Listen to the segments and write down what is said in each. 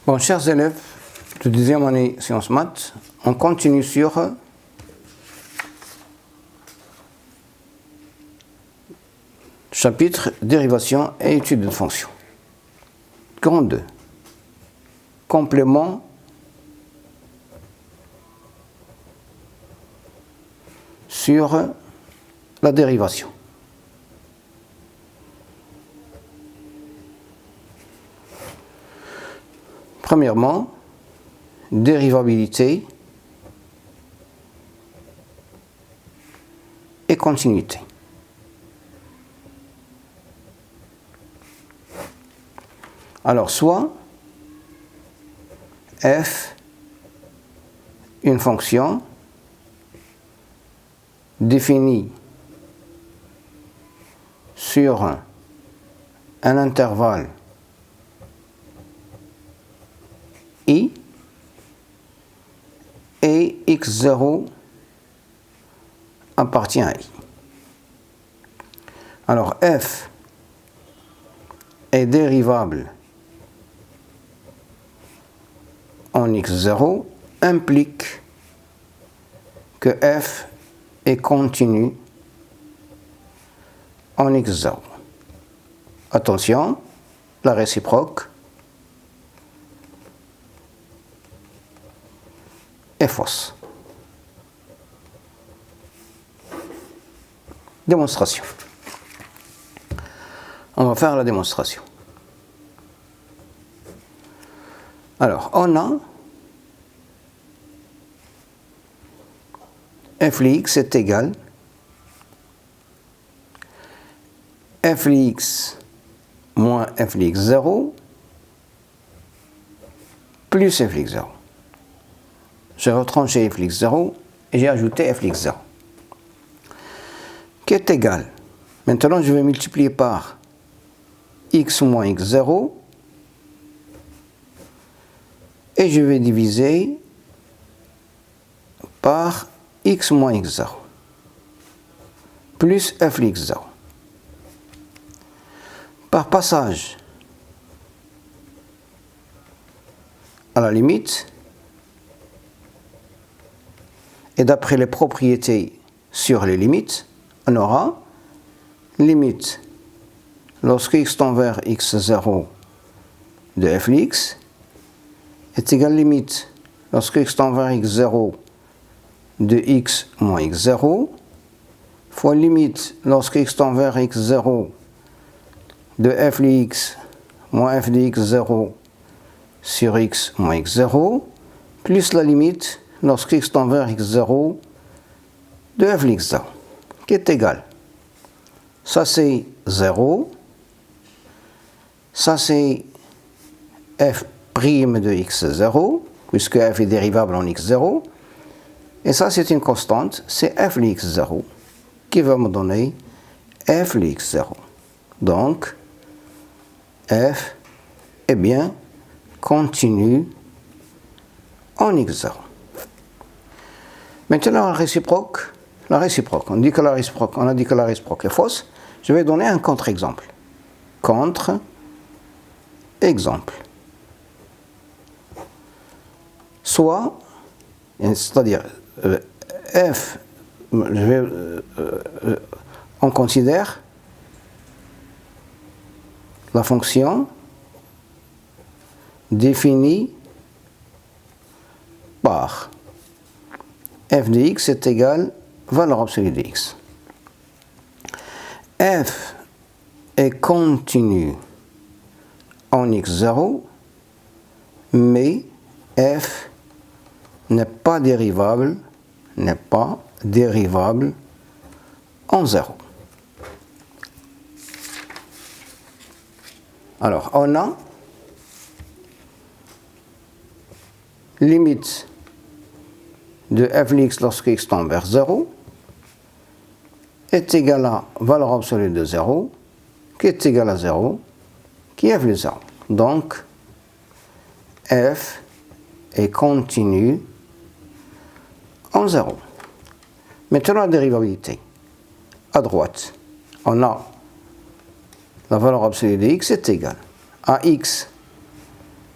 Bon, chers élèves de deuxième année sciences maths, on continue sur chapitre dérivation et étude de fonctions. Grand 2. Complément sur la dérivation. Premièrement, dérivabilité et continuité. Alors, soit f, une fonction définie sur un intervalle i et x0 appartient à i. Alors f est dérivable en x0 implique que f est continu en x0. Attention, la réciproque est fausse. Démonstration. On va faire la démonstration. Alors, on a f de x est égal f de x moins f de x0 plus f de x0. J'ai retranché f de x0 et j'ai ajouté f de x0 qui est égal. Maintenant, je vais multiplier par x moins x0 et je vais diviser par x moins x0 plus f de x0. Par passage à la limite, et d'après les propriétés sur les limites, on aura limite lorsque x tend vers x0 de f de x est égal limite lorsque x tend vers x0 de x moins x0 fois limite lorsque x tend vers x0 de f de x moins f de x0 sur x moins x0 plus la limite lorsque x tend vers x0 de f de x0 qui est égal. Ça c'est 0, ça c'est f' de x0 puisque f est dérivable en x0 et ça c'est une constante, c'est f de x0 qui va me donner f de x0. Donc f est bien continu en x0. Maintenant la réciproque, on dit que la réciproque, on a dit que la réciproque est fausse. Je vais donner un contre-exemple. Contre-exemple. Soit, c'est-à-dire f, on considère la fonction définie par f de x est égal valeur absolue de x. F est continu en x0, mais f n'est pas dérivable en 0. Alors, on a limite de f de x lorsque x tend vers 0 est égal à valeur absolue de 0 qui est égal à 0 qui est f de 0. Donc, f est continu en 0. Maintenant, la dérivabilité. À droite, on a la valeur absolue de x est égale à x,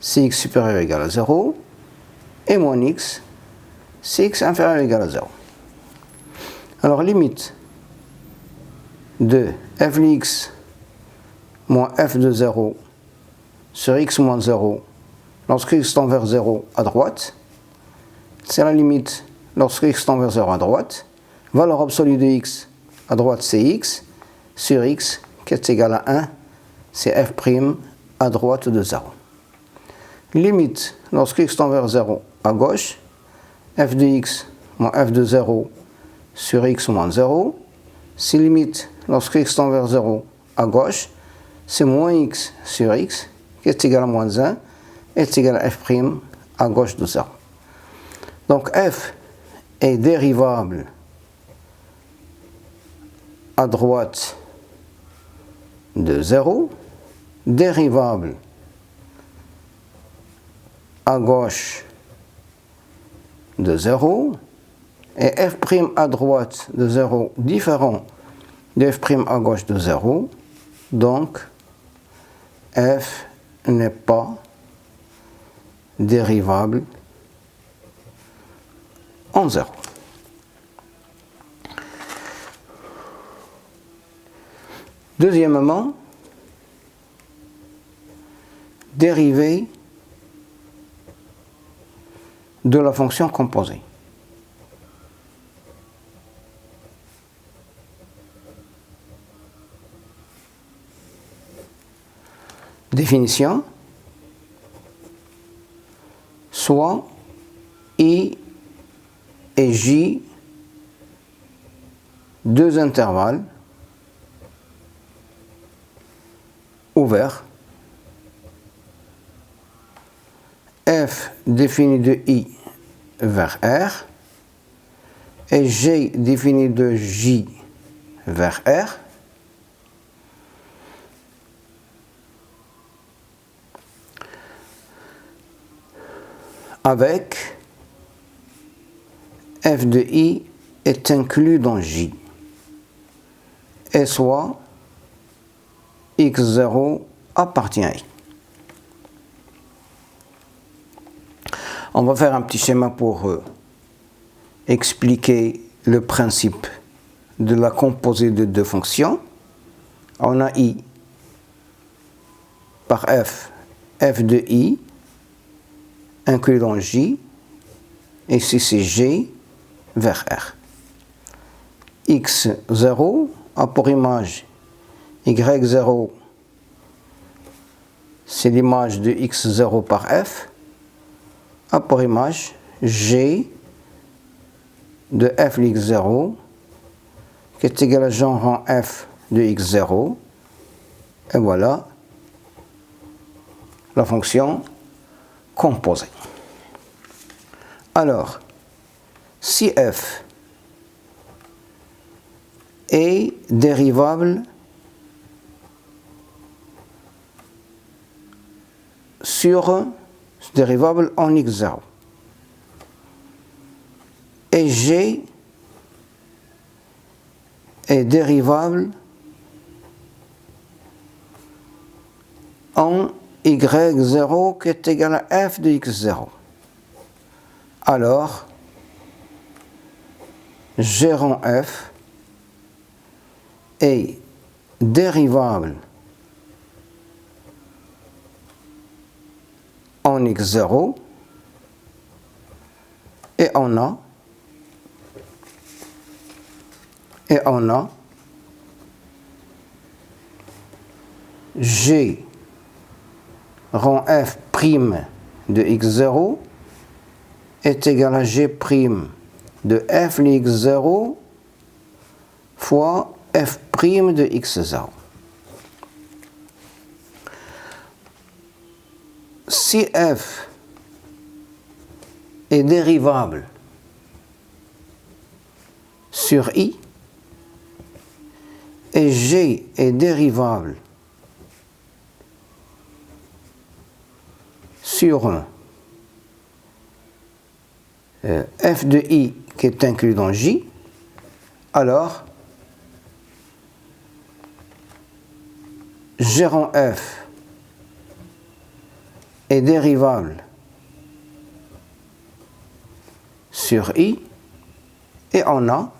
si x supérieur ou égal à 0, et moins x si x inférieur ou égal à 0. Alors limite de f de x moins f de 0 sur x moins 0 lorsque x tend vers 0 à droite, c'est la limite lorsque x tend vers 0 à droite. Valeur absolue de x à droite c'est x sur x qui est égal à 1, c'est f' à droite de 0. Limite lorsque x tend vers 0 à gauche, f de x moins f de 0 sur x moins 0. Si limite lorsque x tend vers 0 à gauche, c'est moins x sur x qui est égal à moins 1 est égal à f' à gauche de 0. Donc f est dérivable à droite de 0, dérivable à gauche de 0, et f' à droite de 0 différent de f' à gauche de 0, donc f n'est pas dérivable en 0. Deuxièmement, dérivée de la fonction composée. Définition, soit I et J, deux intervalles ouverts, F défini de I vers R et G défini de J vers R, avec f de I est inclus dans J, et soit x0 appartient à I. On va faire un petit schéma pour expliquer le principe de la composée de deux fonctions. On a I par f, f de I, inclus dans J, et ici c'est G vers R. x0 a pour image y0, c'est l'image de x0 par f, a pour image G de f de x0, qui est égal à genre en f de x0, et voilà la fonction composée. Alors, si f est dérivable dérivable en x0 et g est dérivable en y0 qui est égal à f de x0, alors g rond f est dérivable en x0 et on a g rond f' de x0 est égal à g' de f de x0 fois f' de x0. Si f est dérivable sur I et G est dérivable sur f de I qui est inclus dans J, alors G rond f est dérivable sur I, et on a,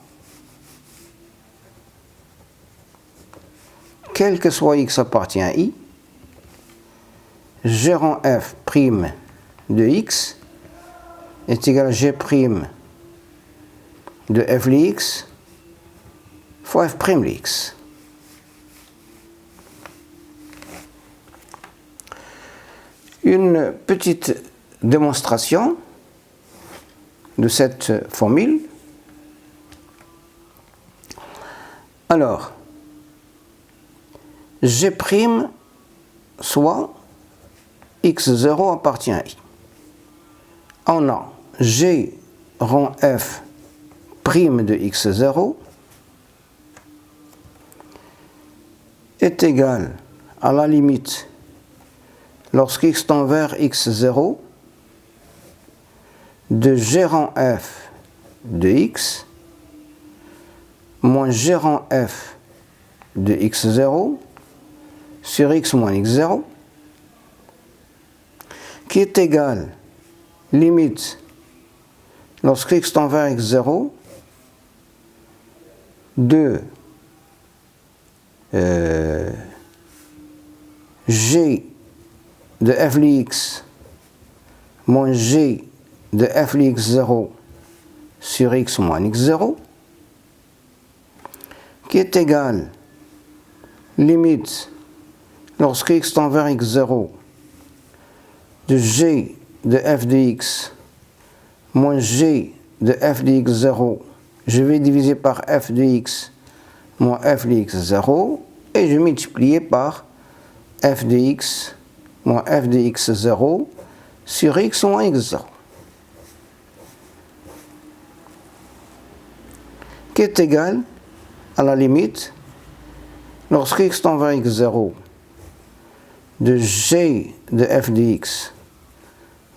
quel que soit x appartient à I, g rond f' de x est égal à g' de f de x fois f' de x. Une petite démonstration de cette formule. Alors, g' soit x0 appartient à I. On a g rond f' de x0 est égal à la limite lorsque x tend vers x0 de g rond f de x moins g rond f de x0 sur x moins x0 qui est égal limite lorsque x tend vers x0 de g de f de x moins g de f de x0 sur x moins x0 qui est égal limite lorsque x tend vers x0 de g de f de x moins g de f de x0, je vais diviser par f de x moins f de x0 et je vais multiplier par f de x moins f de x0 sur x moins x0 qui est égal à la limite lorsque x tend vers x0 de g de f de x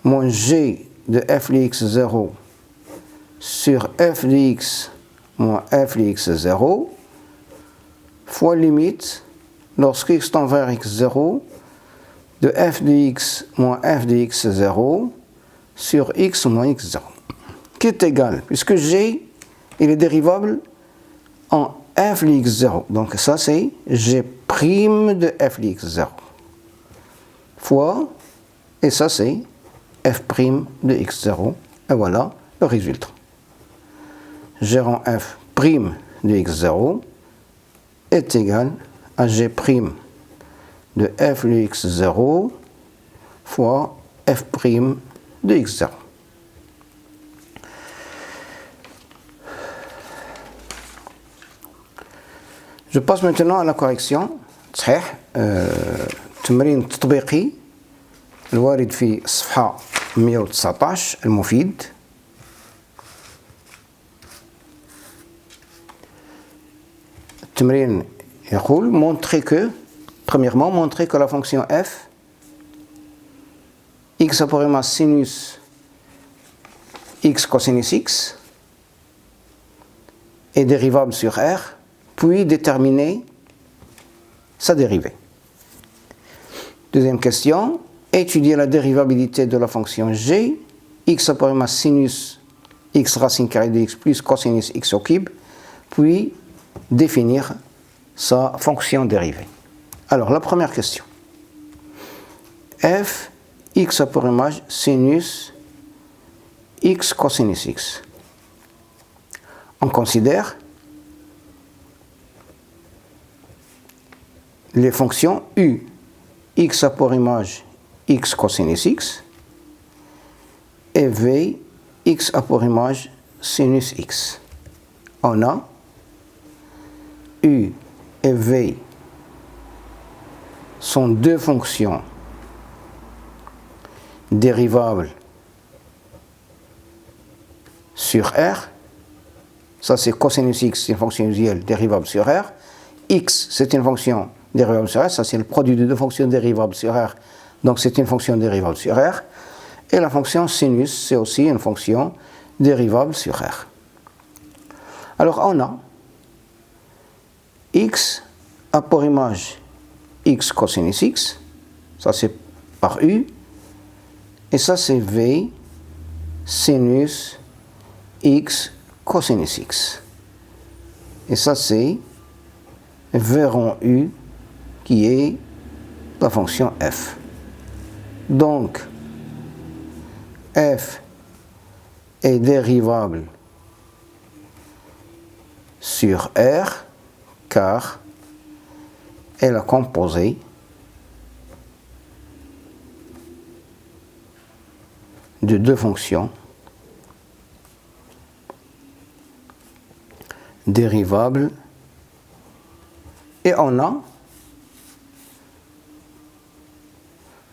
moins g de f de x0 sur f de x moins f de x0 fois limite lorsque x tend vers x0 de f de x moins f de x0 sur x moins x0 qui est égal, puisque g il est dérivable en f de x0, donc ça c'est g' de f de x0 fois, et ça c'est f' de x0, et voilà le résultat. G rond f' de x0 est égal à g' de f de x0 fois f' de x0. Je passe maintenant à la correction. صحيح تمرين تطبيقي الوارد في الصفحة 119 المفيد. التمرين يقول premièrement montrer que la fonction f x apparemment sinus x cosinus x est dérivable sur R, puis déterminer sa dérivée. Deuxième question, étudier la dérivabilité de la fonction g, x apparemment sinus x racine carrée de x plus cosinus x au cube, puis définir sa fonction dérivée. Alors, la première question. f x apparemment sinus x cosinus x. On considère les fonctions u, x a pour image x cosinus x, et v, x a pour image sinus x. On a u et v sont deux fonctions dérivables sur R. Ça c'est cosinus x, c'est une fonction usuelle dérivable sur R. X c'est une fonction dérivable sur R, ça c'est le produit de deux fonctions dérivables sur R, donc c'est une fonction dérivable sur R. Et la fonction sinus c'est aussi une fonction dérivable sur R. Alors on a x a pour image x cosinus x, ça c'est par u, Et ça, c'est V sinus x cosinus x. Et ça, c'est V rond U qui est la fonction f. Donc, f est dérivable sur R car elle est composée de deux fonctions dérivables et on a,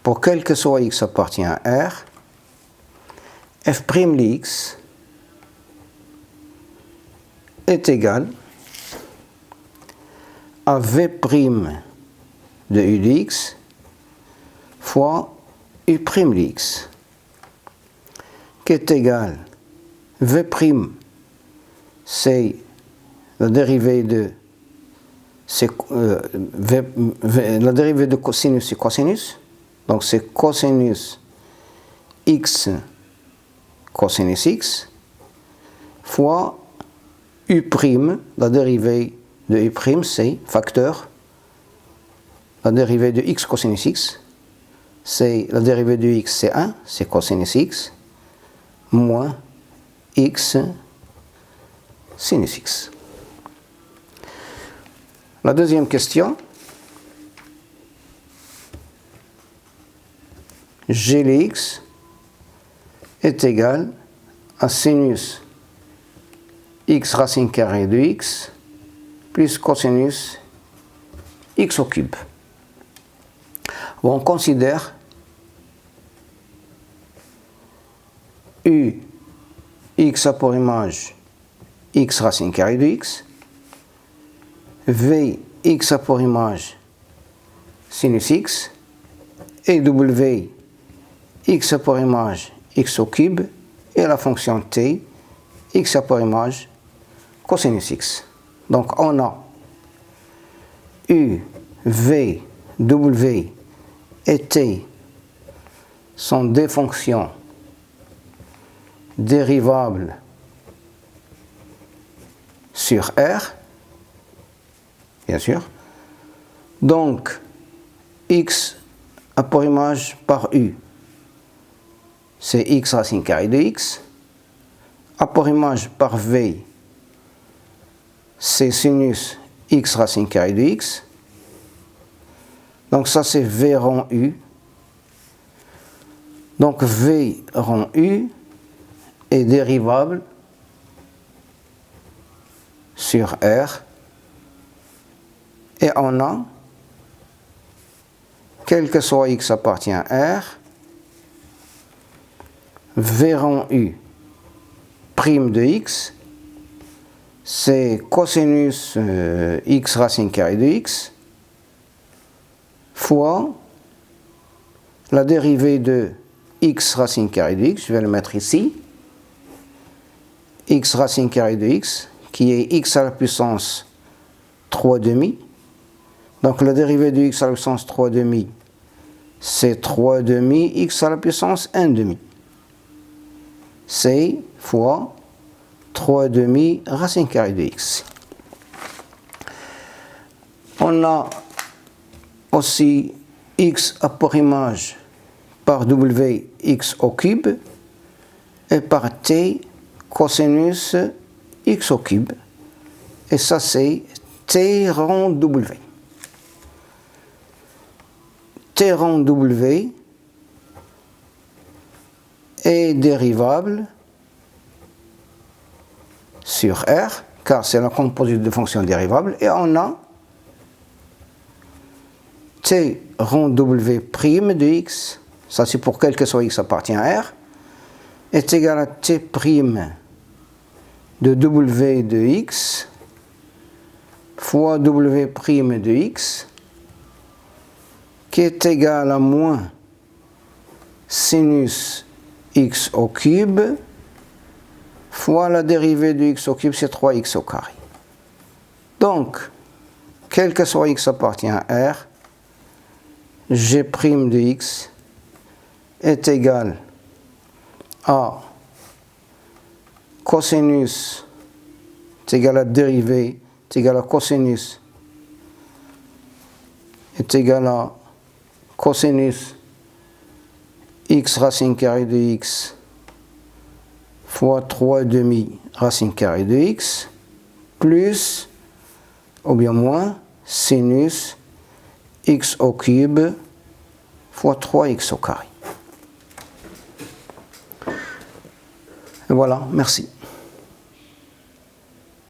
pour quel que soit x appartient à R, f' de x est égal à v' de u de x fois u' de x, qui est égal v', c'est la dérivée de la dérivée de cosinus et cosinus, donc c'est cosinus x cosinus x fois u', la dérivée de u', c'est facteur, la dérivée de x cosinus x, c'est la dérivée de x, c'est 1, c'est cosinus x, moins x sinus x. La deuxième question, g de x est égal à sinus x racine carrée de x plus cosinus x au cube. Bon, on considère u x a pour image x racine carrée de x, v x a pour image sinus x, et w x a pour image x au cube, et la fonction t x a pour image cosinus x. Donc on a u, v, w et t sont des fonctions dérivables sur R, bien sûr. Donc, x a pour image par u, c'est x racine carrée de x. A pour image par v, c'est sinus x racine carrée de x. Donc ça, c'est v rond u. Donc v rond u est dérivable sur R, et on a, quel que soit x appartient à R, v rond u prime de x, c'est cosinus x racine carrée de x fois la dérivée de x racine carrée de x, je vais le mettre ici, x racine carrée de x, qui est x à la puissance 3 demi. Donc la dérivée de x à la puissance 3 demi, c'est 3 demi x à la puissance 1 demi. C'est fois 3 demi racine carrée de x. On a aussi x a pour image par w x au cube et par t cosinus x au cube. Et ça, c'est t rond w. T rond w est dérivable sur R, car c'est la composite de fonctions dérivables, et on a t rond w prime de x, ça c'est pour quel que soit x appartient à R, est égal à t prime de w de x fois w prime de x, qui est égal à moins sinus x au cube fois la dérivée de x au cube, c'est 3x au carré. Donc, quel que soit x appartient à R, g' de x est égal A cosinus est égal à dérivée est égal à cosinus est égal à cosinus x racine carrée de x fois 3,5 racine carrée de x plus ou bien moins sinus x au cube fois 3x au carré. Et voilà, merci.